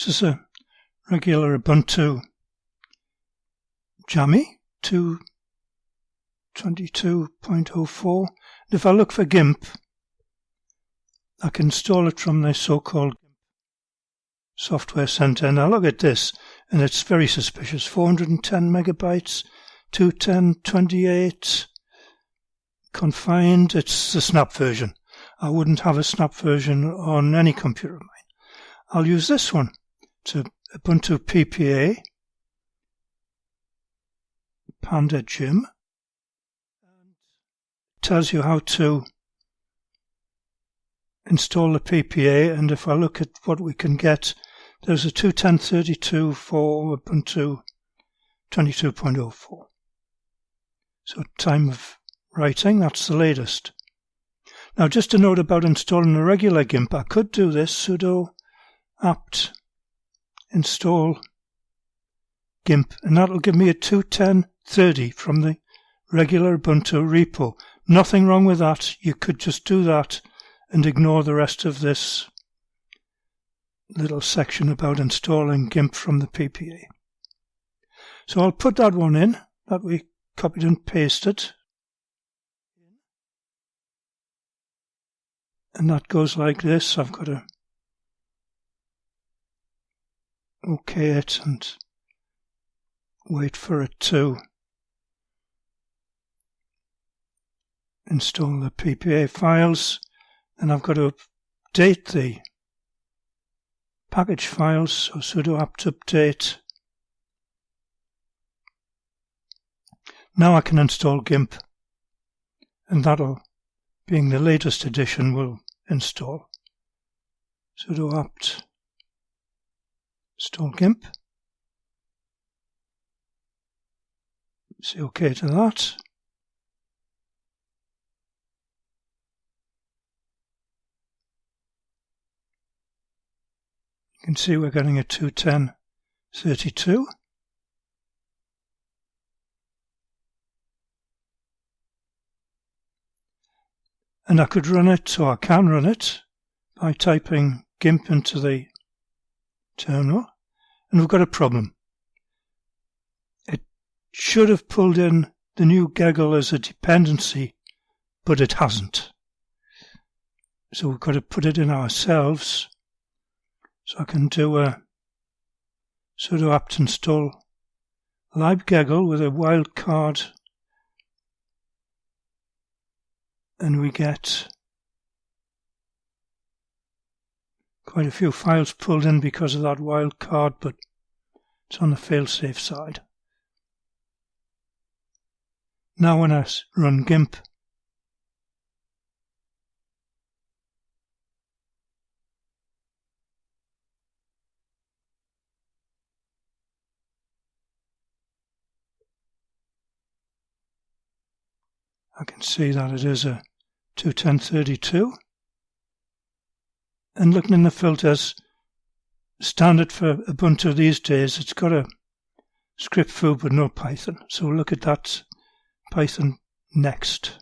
This is a regular Ubuntu Jammy 2.22.04. If I look for Gimp, I can install it from the so-called software center. Now look at this, and it's very suspicious. 410 megabytes, 210.28, confined. It's the snap version. I wouldn't have a snap version on any computer of mine. I'll use this one. It's a Ubuntu PPA, Panda Gym. It tells you how to install the PPA, and if I look at what we can get, there's a 210.32 for Ubuntu 22.04. So time of writing, that's the latest. Now just a note about installing a regular Gimp. I could do this, sudo apt install Gimp, and that'll give me a 210.30 from the regular Ubuntu repo. Nothing wrong with that. You could just do that and ignore the rest of this little section about installing Gimp from the PPA. So I'll put that one in that we copied and pasted. And that goes like this. I've got to OK it and wait for it to install the PPA files. And I've got to update the package files, so sudo apt update. Now I can install Gimp, and that'll, being the latest edition, will install. Sudo apt install Gimp. Say OK to that. You can see we're getting a 210.32. And I could run it, or I can run it, by typing Gimp into the terminal. And we've got a problem. It should have pulled in the new Geggle as a dependency, but it hasn't. So we've got to put it in ourselves. So I can do a sudo apt install libgeggle with a wildcard, and we get quite a few files pulled in because of that wildcard, but it's on the failsafe side. Now when I run Gimp, I can see that it is a 210.32. And looking in the filters, standard for Ubuntu these days, it's got a script foo but no Python. So we'll look at that Python next.